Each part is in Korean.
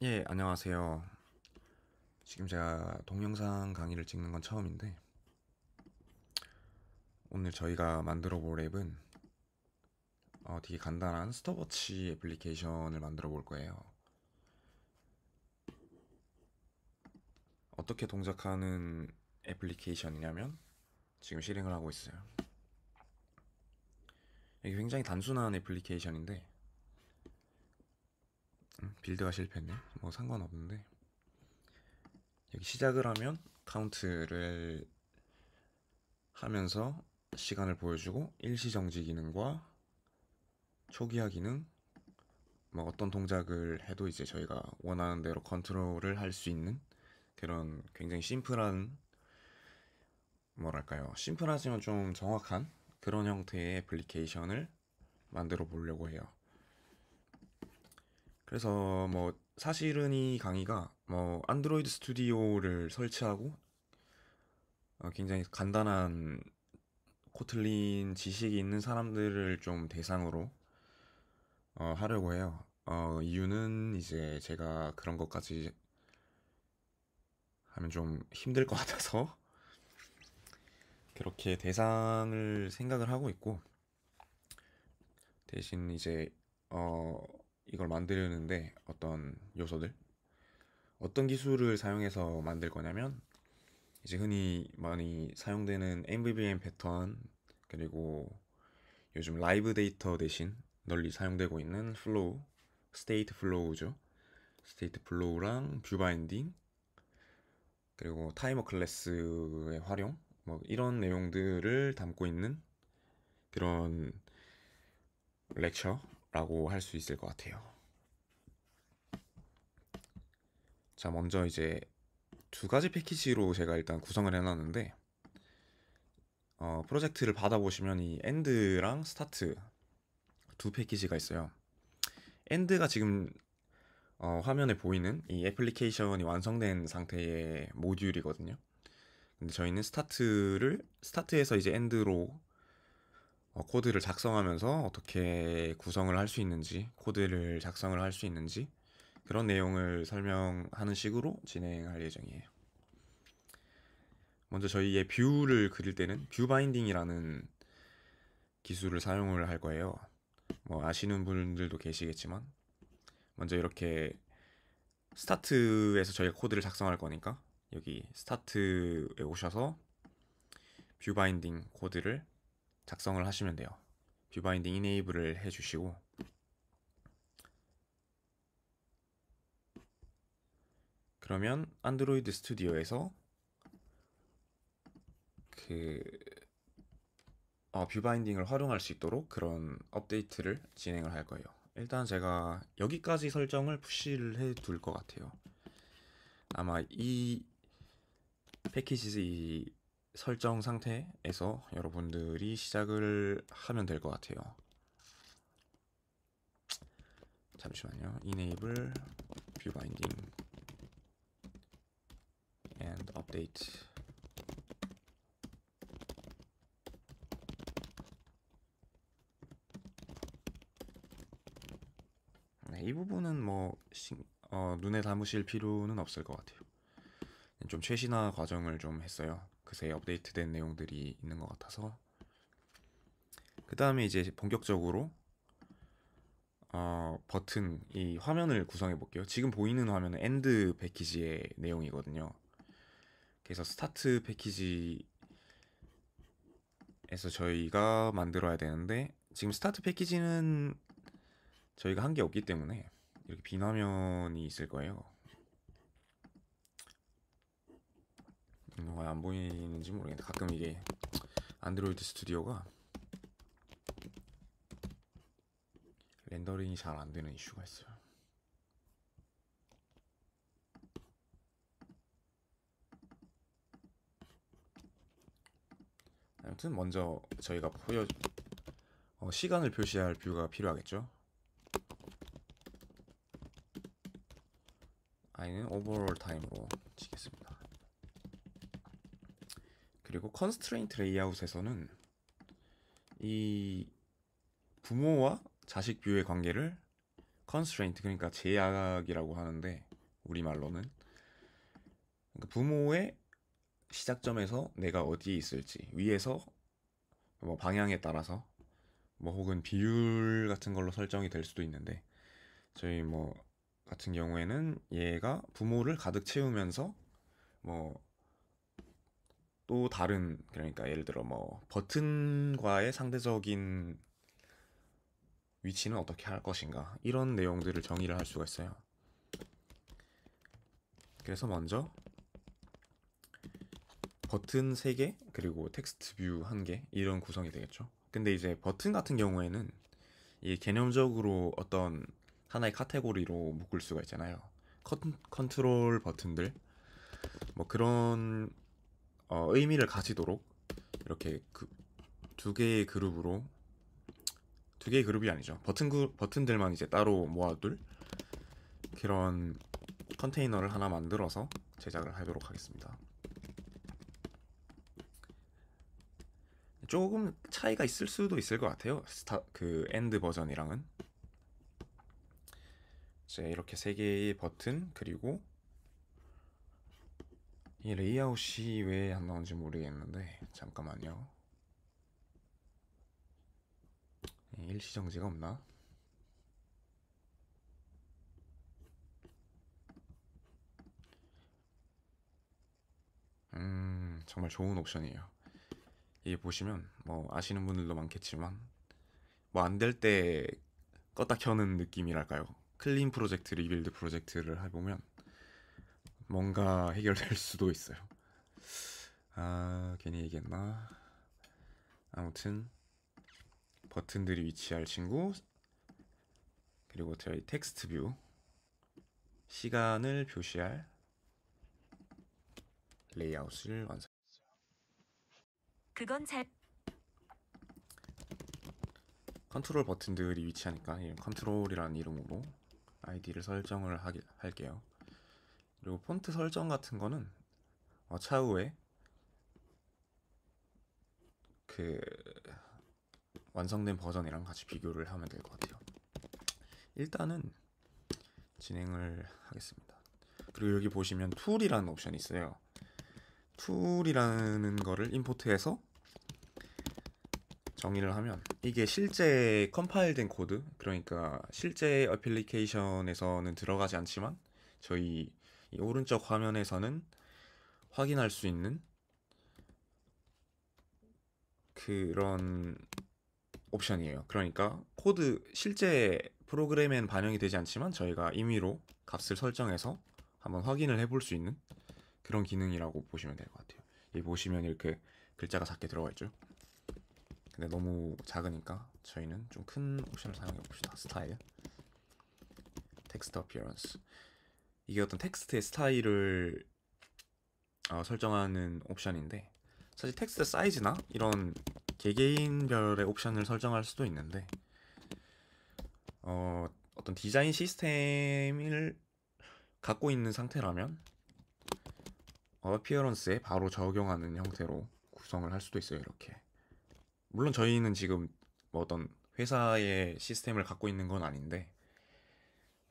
예, 안녕하세요. 지금 제가 동영상 강의를 찍는 건 처음인데, 오늘 저희가 만들어 볼 앱은 되게 간단한 스톱워치 애플리케이션을 만들어 볼 거예요. 어떻게 동작하는 애플리케이션이냐면, 지금 실행을 하고 있어요. 이게 굉장히 단순한 애플리케이션인데, 빌드가 실패했네. 뭐 상관없는데, 여기 시작을 하면 카운트를 하면서 시간을 보여주고, 일시정지 기능과 초기화 기능, 뭐 어떤 동작을 해도 이제 저희가 원하는 대로 컨트롤을 할 수 있는 그런 굉장히 심플한, 뭐랄까요, 심플하지만 좀 정확한 그런 형태의 애플리케이션을 만들어 보려고 해요. 그래서 뭐 사실은 이 강의가 뭐 안드로이드 스튜디오를 설치하고 굉장히 간단한 코틀린 지식이 있는 사람들을 좀 대상으로 하려고 해요. 이유는 이제 제가 그런 것까지 하면 좀 힘들 것 같아서 그렇게 대상을 생각을 하고 있고, 대신 이제 어 이걸 만드는데 어떤 요소들, 어떤 기술을 사용해서 만들 거냐면, 이제 흔히 많이 사용되는 MVVM 패턴, 그리고 요즘 라이브 데이터 대신 널리 사용되고 있는 플로우, 스테이트 플로우죠. 스테이트 플로우랑 뷰 바인딩, 그리고 타이머 클래스의 활용, 뭐 이런 내용들을 담고 있는 그런 렉처라고 할 수 있을 것 같아요. 자, 먼저 이제 두 가지 패키지로 제가 일단 구성을 해놨는데, 프로젝트를 받아보시면 이 엔드랑 스타트 두 패키지가 있어요. 엔드가 지금 화면에 보이는 이 애플리케이션이 완성된 상태의 모듈이거든요. 근데 저희는 스타트에서 이제 엔드로 코드를 작성하면서 어떻게 구성을 할 수 있는지, 코드를 작성을 할 수 있는지, 그런 내용을 설명하는 식으로 진행할 예정이에요. 먼저 저희의 뷰를 그릴 때는 뷰 바인딩이라는 기술을 사용을 할 거예요. 뭐 아시는 분들도 계시겠지만, 먼저 이렇게 스타트에서 저희가 코드를 작성할 거니까 여기 스타트에 오셔서 뷰 바인딩 코드를 작성을 하시면 돼요. 뷰 바인딩 이네이블을 해주시고, 그러면 안드로이드 스튜디오에서 그 뷰 바인딩을 활용할 수 있도록 그런 업데이트를 진행을 할 거예요. 일단 제가 여기까지 설정을 푸시를 해 둘 것 같아요. 아마 이 패키지 설정 상태에서 여러분들이 시작을 하면 될 것 같아요. 잠시만요. Enable View Binding and Update. 네, 이 부분은 뭐 눈에 담으실 필요는 없을 것 같아요. 좀 최신화 과정을 좀 했어요. 그새 업데이트된 내용들이 있는 것 같아서. 그 다음에 이제 본격적으로 버튼, 이 화면을 구성해 볼게요. 지금 보이는 화면은 엔드 패키지의 내용이거든요. 그래서 스타트 패키지에서 저희가 만들어야 되는데, 지금 스타트 패키지는 저희가 한 게 없기 때문에 이렇게 빈 화면이 있을 거예요. 안 보이는지 모르겠는데 가끔 이게 안드로이드 스튜디오가 렌더링이 잘 안 되는 이슈가 있어요. 아무튼 먼저 저희가 시간을 표시할 뷰가 필요하겠죠. i는 오버롤 타임으로 치겠습니다. 그리고 컨스트레인트 레이아웃에서는 이 부모와 자식 뷰의 관계를 컨스트레인트, 그러니까 제약이라고 하는데, 우리말로는. 그러니까 부모의 시작점에서 내가 어디에 있을지 위에서 뭐 방향에 따라서 뭐 혹은 비율 같은 걸로 설정이 될 수도 있는데, 저희 뭐 같은 경우에는 얘가 부모를 가득 채우면서 뭐 또 다른, 그러니까 예를 들어 뭐 버튼과의 상대적인 위치는 어떻게 할 것인가, 이런 내용들을 정의를 할 수가 있어요. 그래서 먼저 버튼 3개 그리고 텍스트 뷰 1개, 이런 구성이 되겠죠. 근데 이제 버튼 같은 경우에는 이 개념적으로 어떤 하나의 카테고리로 묶을 수가 있잖아요. 컨트롤 버튼들, 뭐 그런 의미를 가지도록 이렇게 두 개의 그룹으로, 두 개의 그룹이 아니죠. 버튼들만 이제 따로 모아둘 그런 컨테이너를 하나 만들어서 제작을 하도록 하겠습니다. 조금 차이가 있을 수도 있을 것 같아요. 그 엔드 버전이랑은. 이제 이렇게 3개의 버튼, 그리고 이 레이아웃이 왜 안 나오는지 모르겠는데 잠깐만요. 일시정지가 없나? 정말 좋은 옵션이에요. 이게 보시면 뭐 아시는 분들도 많겠지만 뭐 안 될 때 껐다 켜는 느낌이랄까요? 클린 프로젝트, 리빌드 프로젝트를 해보면 뭔가 해결될 수도 있어요. 아, 괜히 얘기했나? 아무튼 버튼들이 위치할 친구, 그리고 저희 텍스트 뷰, 시간을 표시할 레이아웃을 완성. 그건 잘. 컨트롤 버튼들이 위치하니까 이 컨트롤이라는 이름으로 아이디를 설정을 할게요. 그리고 폰트 설정 같은 거는 차후에 그 완성된 버전이랑 같이 비교를 하면 될 것 같아요. 일단은 진행을 하겠습니다. 그리고 여기 보시면 툴이라는 옵션이 있어요. 툴이라는 거를 임포트해서 정의를 하면 이게 실제 컴파일된 코드, 그러니까 실제 어플리케이션에서는 들어가지 않지만 저희 이 오른쪽 화면에서는 확인할 수 있는 그런 옵션이에요. 그러니까 코드 실제 프로그램엔 반영이 되지 않지만 저희가 임의로 값을 설정해서 한번 확인을 해볼 수 있는 그런 기능이라고 보시면 될 것 같아요. 여기 보시면 이렇게 글자가 작게 들어가 있죠. 근데 너무 작으니까 저희는 좀 큰 옵션을 사용해 봅시다. 스타일, 텍스트 어피어런스. 이게 어떤 텍스트의 스타일을 설정하는 옵션인데, 사실 텍스트 사이즈나 이런 개개인별의 옵션을 설정할 수도 있는데 어떤 디자인 시스템을 갖고 있는 상태라면 어피어런스에 바로 적용하는 형태로 구성을 할 수도 있어요. 이렇게. 물론 저희는 지금 뭐 어떤 회사의 시스템을 갖고 있는 건 아닌데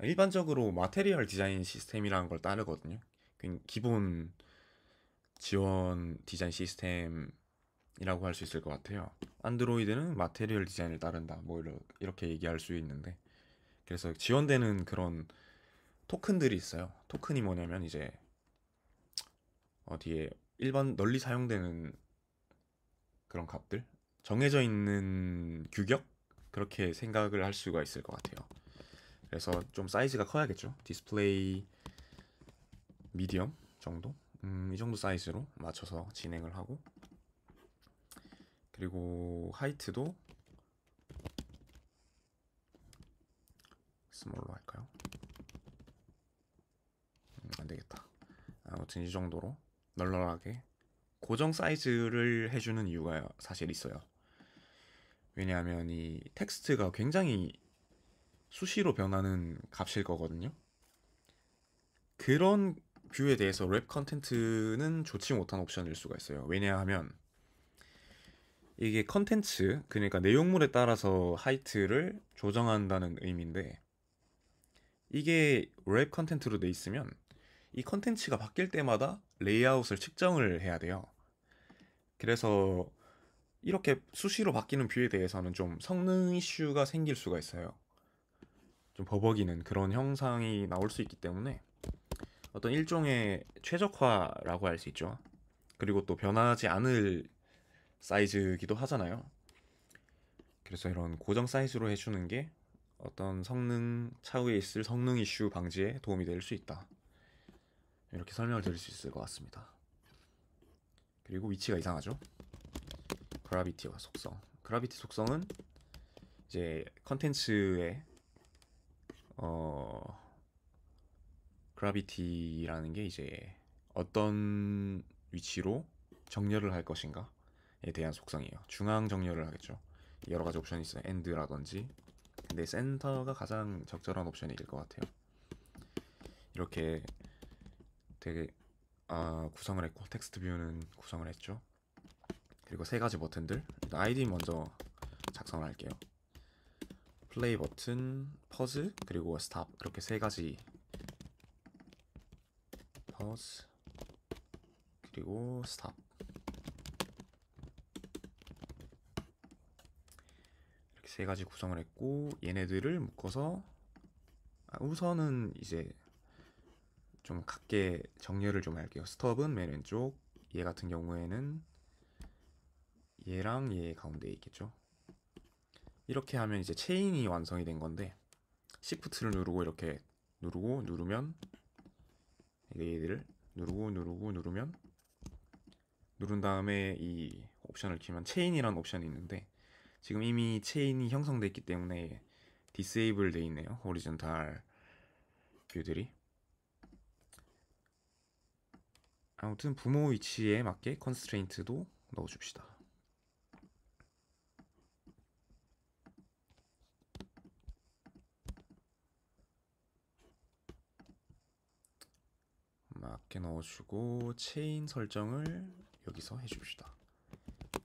일반적으로 마테리얼 디자인 시스템이라는 걸 따르거든요. 기본 지원 디자인 시스템이라고 할 수 있을 것 같아요. 안드로이드는 마테리얼 디자인을 따른다, 뭐 이렇게 얘기할 수 있는데, 그래서 지원되는 그런 토큰들이 있어요. 토큰이 뭐냐면 이제 어디에 일반 널리 사용되는 그런 값들, 정해져 있는 규격, 그렇게 생각을 할 수가 있을 것 같아요. 그래서 좀 사이즈가 커야겠죠. 디스플레이 미디엄 정도, 이 정도 사이즈로 맞춰서 진행을 하고, 그리고 하이트도 스몰로 할까요? 안 되겠다. 아무튼 이 정도로 널널하게 고정 사이즈를 해주는 이유가 사실 있어요. 왜냐하면 이 텍스트가 굉장히 수시로 변하는 값일 거거든요. 그런 뷰에 대해서 랩 컨텐츠는 좋지 못한 옵션일 수가 있어요. 왜냐하면 이게 컨텐츠, 그러니까 내용물에 따라서 하이트를 조정한다는 의미인데, 이게 랩 컨텐츠로 돼 있으면 이 컨텐츠가 바뀔 때마다 레이아웃을 측정을 해야 돼요. 그래서 이렇게 수시로 바뀌는 뷰에 대해서는 좀 성능 이슈가 생길 수가 있어요. 좀 버벅이는 그런 형상이 나올 수 있기 때문에 어떤 일종의 최적화라고 할 수 있죠. 그리고 또 변하지 않을 사이즈기도 하잖아요. 그래서 이런 고정 사이즈로 해주는 게 어떤 성능, 차후에 있을 성능 이슈 방지에 도움이 될 수 있다. 이렇게 설명을 드릴 수 있을 것 같습니다. 그리고 위치가 이상하죠? 그라비티와 속성. 그라비티 속성은 이제 컨텐츠의 어 그라비티라는 게 이제 어떤 위치로 정렬을 할 것인가에 대한 속성이에요. 중앙 정렬을 하겠죠. 여러 가지 옵션이 있어요. 엔드라든지. 근데 센터가 가장 적절한 옵션일 것 같아요. 이렇게 되게 구성을 했고 텍스트 뷰는 구성을 했죠. 그리고 세 가지 버튼들. 일단 아이디 먼저 작성을 할게요. 플레이 버튼, 퍼즈, 그리고 스탑. 이렇게 세 가지. 퍼즈, 그리고 스탑. 이렇게 세 가지 구성을 했고 얘네들을 묶어서 우선은 이제 좀 각게 정렬을 좀 할게요. 스톱은 맨 왼쪽, 얘 같은 경우에는 얘랑 얘 가운데에 있겠죠. 이렇게 하면 이제 체인이 완성이 된 건데 시프트를 누르고 이렇게 누르고 누르면 얘들을 누르고 누르면 누른 다음에 이 옵션을 키면 체인이라는 옵션이 있는데 지금 이미 체인이 형성되어 있기 때문에 디세이블 돼 있네요. 호리존탈 뷰들이. 아무튼 부모 위치에 맞게 컨스트레인트도 넣어줍시다. 맞게 넣어주고 체인 설정을 여기서 해줍시다.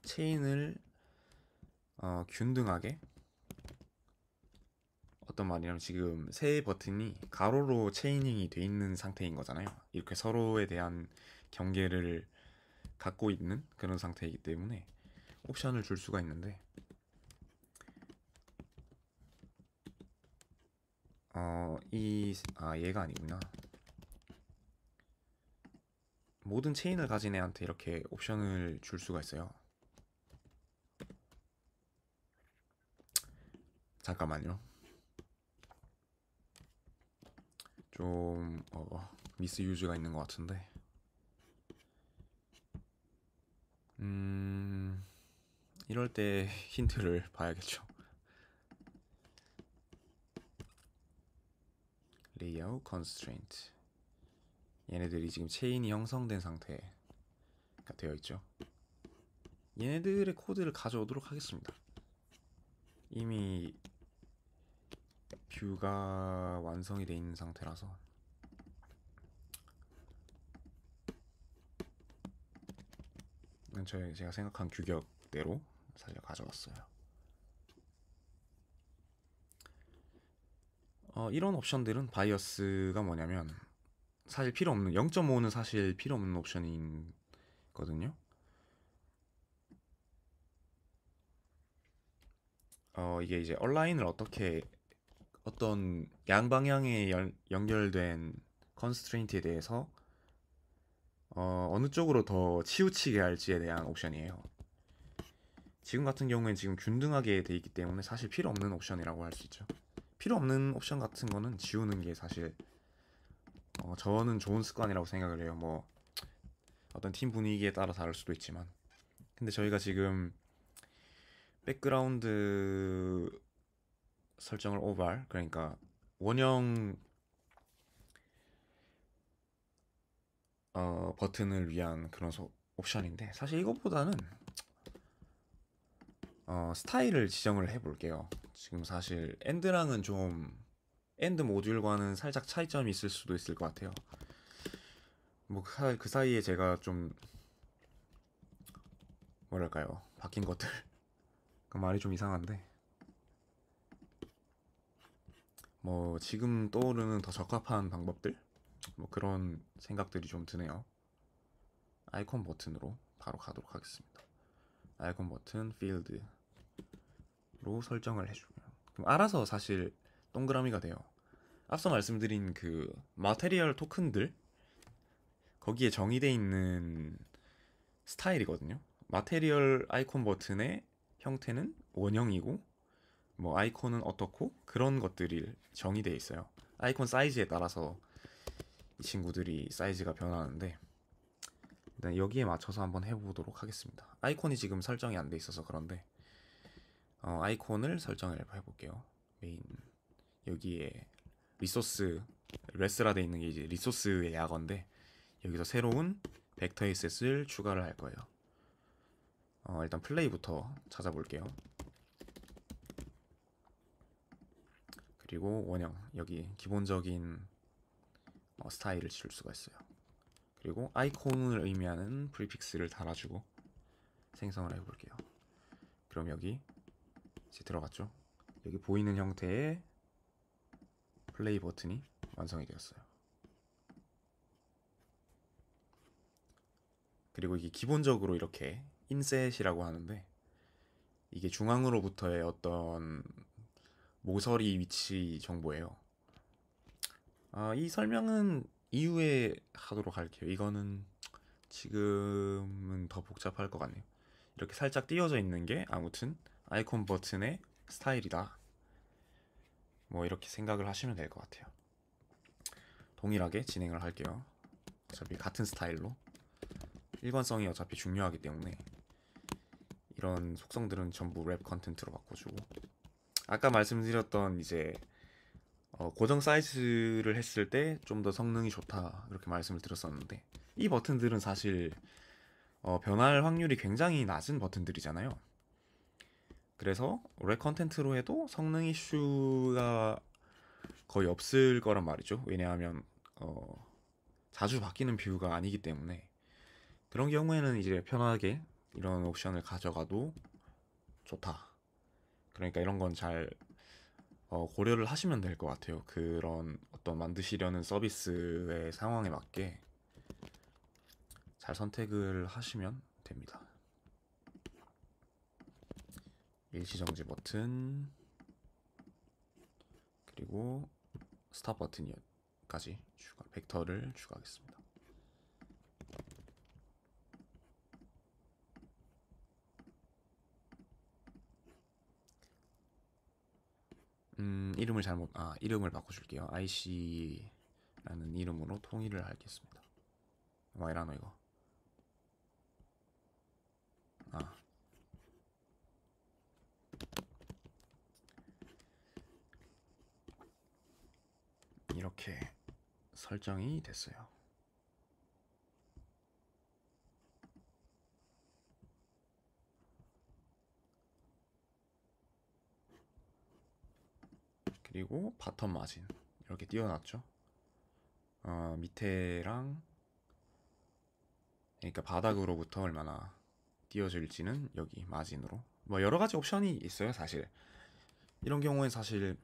체인을 균등하게. 어떤 말이냐면 지금 세 버튼이 가로로 체이닝이 돼 있는 상태인 거잖아요. 이렇게 서로에 대한 경계를 갖고 있는 그런 상태이기 때문에 옵션을 줄 수가 있는데 얘가 아니구나. 모든 체인을 가진 애한테 이렇게 옵션을 줄 수가 있어요. 잠깐만요. 좀 미스 유즈가 있는 것 같은데. 이럴 때 힌트를 봐야겠죠. 레이아웃 컨스트레인트. 얘네들이 지금 체인이 형성된 상태가 되어 있죠. 얘네들의 코드를 가져오도록 하겠습니다. 이미 뷰가 완성이 되어 있는 상태라서 제가 생각한 규격대로 사실 가져왔어요. 이런 옵션들은 바이어스가 뭐냐면 사실 필요 없는 0.5는 사실 필요 없는 옵션이거든요. 이게 이제 온라인을 어떻게 어떤 양방향에 연결된 컨스트레인트에 대해서 어느 쪽으로 더 치우치게 할지에 대한 옵션이에요. 지금 같은 경우엔 지금 균등하게 돼 있기 때문에 사실 필요 없는 옵션이라고 할 수 있죠. 필요 없는 옵션 같은 거는 지우는 게 사실 저는 좋은 습관이라고 생각을 해요. 뭐 어떤 팀 분위기에 따라 다를 수도 있지만 근데 저희가 지금 백그라운드 설정을 오발 그러니까 원형 버튼을 위한 그런 옵션인데 사실 이것보다는 스타일을 지정을 해볼게요. 지금 사실 엔드랑은 좀 엔드 모듈과는 살짝 차이점이 있을 수도 있을 것 같아요. 뭐 그 사이에 제가 좀 뭐랄까요 바뀐 것들 그 말이 좀 이상한데 뭐 지금 떠오르는 더 적합한 방법들 뭐 그런 생각들이 좀 드네요. 아이콘 버튼으로 바로 가도록 하겠습니다. 아이콘 버튼 필드로 설정을 해주면 그럼 알아서 사실 동그라미가 돼요. 앞서 말씀드린 그 마테리얼 토큰들 거기에 정의되어 있는 스타일이거든요. 마테리얼 아이콘 버튼의 형태는 원형이고 뭐 아이콘은 어떻고 그런 것들이 정의되어 있어요. 아이콘 사이즈에 따라서 이 친구들이 사이즈가 변하는데 일단 여기에 맞춰서 한번 해보도록 하겠습니다. 아이콘이 지금 설정이 안 돼 있어서 그런데 아이콘을 설정을 해볼게요. 메인 여기에 리소스 레스라 돼 있는 게 이제 리소스의 약어인데 여기서 새로운 벡터 에셋을 추가를 할 거예요. 일단 플레이부터 찾아볼게요. 그리고 원형 여기 기본적인 스타일을 줄 수가 있어요. 그리고 아이콘을 의미하는 프리픽스를 달아주고 생성을 해볼게요. 그럼 여기 이제 들어갔죠. 여기 보이는 형태의 플레이 버튼이 완성이 되었어요. 그리고 이게 기본적으로 이렇게 인셋이라고 하는데 이게 중앙으로부터의 어떤 모서리 위치 정보예요. 이 설명은 이후에 하도록 할게요. 이거는 지금은 더 복잡할 것 같네요. 이렇게 살짝 띄어져 있는 게 아무튼 아이콘 버튼의 스타일이다. 뭐 이렇게 생각을 하시면 될 것 같아요. 동일하게 진행을 할게요. 어차피 같은 스타일로 일관성이 어차피 중요하기 때문에 이런 속성들은 전부 랩 컨텐트로 바꿔주고 아까 말씀드렸던 이제 고정 사이즈를 했을 때 좀 더 성능이 좋다 이렇게 말씀을 드렸었는데 이 버튼들은 사실 변할 확률이 굉장히 낮은 버튼들이잖아요. 그래서 랩 컨텐트로 해도 성능 이슈가 거의 없을 거란 말이죠. 왜냐하면 자주 바뀌는 뷰가 아니기 때문에 그런 경우에는 이제 편하게 이런 옵션을 가져가도 좋다. 그러니까 이런 건 잘 고려를 하시면 될 것 같아요. 그런 어떤 만드시려는 서비스의 상황에 맞게 잘 선택을 하시면 됩니다. 일시정지 버튼 그리고 스탑 버튼까지 벡터를 추가하겠습니다. 이름을 바꿔줄게요. IC라는 이름으로 통일을 하겠습니다. 와이라노 이거. 이렇게 설정이 됐어요. 그리고 바텀 마진 이렇게 띄워놨죠. 밑에랑 그러니까 바닥으로부터 얼마나 띄워질지는 여기 마진으로 뭐 여러 가지 옵션이 있어요. 사실 이런 경우엔 사실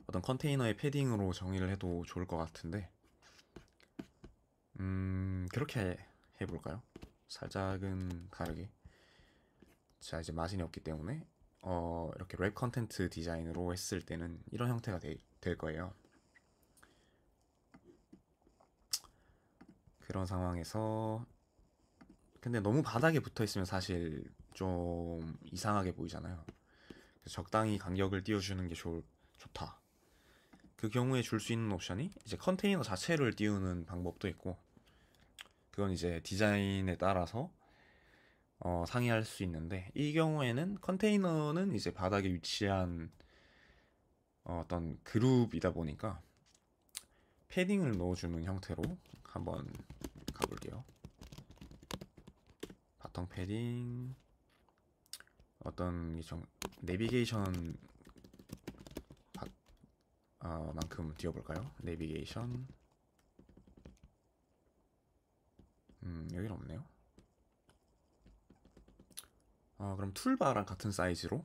어떤 컨테이너의 패딩으로 정의를 해도 좋을 것 같은데 그렇게 해볼까요? 살짝은 다르게 자 이제 마진이 없기 때문에 이렇게 랩 컨텐트 디자인으로 했을 때는 이런 형태가 될 거예요. 그런 상황에서 근데 너무 바닥에 붙어 있으면 사실 좀 이상하게 보이잖아요. 그래서 적당히 간격을 띄워주는 게 좋다. 그 경우에 줄 수 있는 옵션이 이제 컨테이너 자체를 띄우는 방법도 있고 그건 이제 디자인에 따라서 상이할 수 있는데 이 경우에는 컨테이너는 이제 바닥에 위치한 어떤 그룹이다 보니까 패딩을 넣어주는 형태로 한번 가볼게요. 바텀 패딩 어떤 내비게이션 만큼 띄워볼까요? 내비게이션 여기는 없네요. 그럼 툴바랑 같은 사이즈로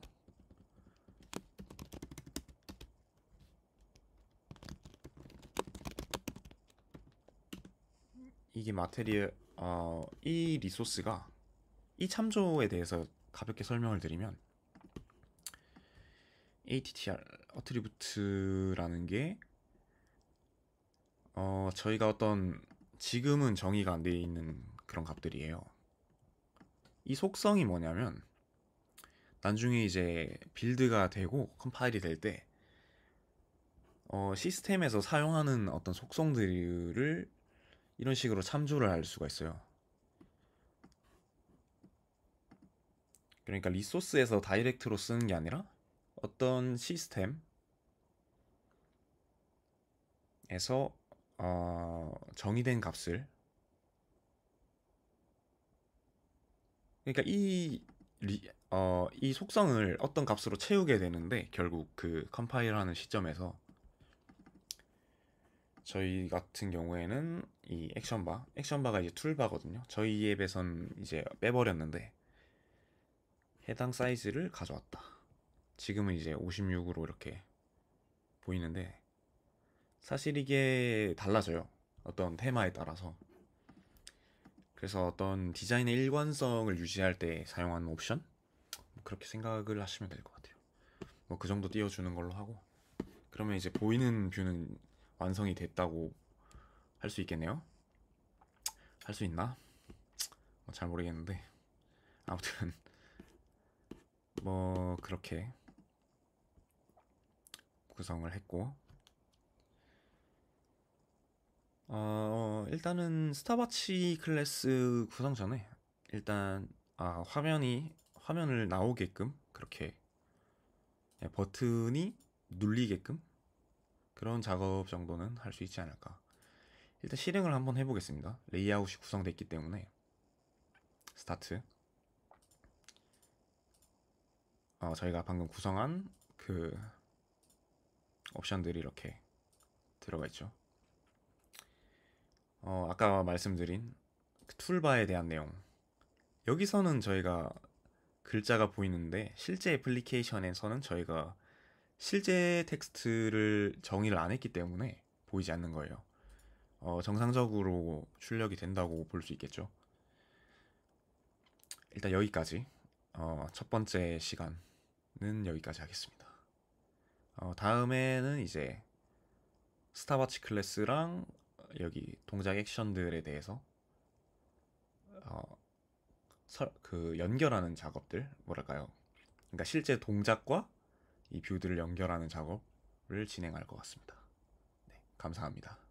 이게 마테리얼 이 리소스가 이 참조에 대해서 가볍게 설명을 드리면 ATTR 어트리뷰트라는 게 저희가 어떤 지금은 정의가 안 되어 있는 그런 값들이에요. 이 속성이 뭐냐면 나중에 이제 빌드가 되고 컴파일이 될 때 시스템에서 사용하는 어떤 속성들을 이런 식으로 참조를 할 수가 있어요. 그러니까 리소스에서 다이렉트로 쓰는 게 아니라 어떤 시스템에서 정의된 값을, 그러니까 이 속성을 어떤 값으로 채우게 되는데, 결국 그 컴파일하는 시점에서 저희 같은 경우에는 이 액션바가 이제 툴바거든요. 저희 앱에선 이제 빼버렸는데 해당 사이즈를 가져왔다. 지금은 이제 56으로 이렇게 보이는데 사실 이게 달라져요. 어떤 테마에 따라서. 그래서 어떤 디자인의 일관성을 유지할 때 사용하는 옵션? 그렇게 생각을 하시면 될 것 같아요. 뭐 그 정도 띄워주는 걸로 하고, 그러면 이제 보이는 뷰는 완성이 됐다고 할 수 있겠네요. 할 수 있나? 잘 모르겠는데 아무튼 뭐 그렇게 구성을 했고, 일단은 스타바치 클래스 구성 전에 일단 화면을 나오게끔 그렇게 버튼이 눌리게끔 그런 작업 정도는 할 수 있지 않을까. 일단 실행을 한번 해보겠습니다. 레이아웃이 구성됐기 때문에 스타트. 저희가 방금 구성한 그 옵션들이 이렇게 들어가 있죠. 아까 말씀드린 그 툴바에 대한 내용. 여기서는 저희가 글자가 보이는데 실제 애플리케이션에서는 저희가 실제 텍스트를 정의를 안 했기 때문에 보이지 않는 거예요. 정상적으로 출력이 된다고 볼 수 있겠죠. 일단 여기까지. 첫 번째 시간은 여기까지 하겠습니다. 다음에는 이제 스타바치 클래스랑 여기 동작 액션들에 대해서 그 연결하는 작업들, 뭐랄까요? 그러니까 실제 동작과 이 뷰들을 연결하는 작업을 진행할 것 같습니다. 네, 감사합니다.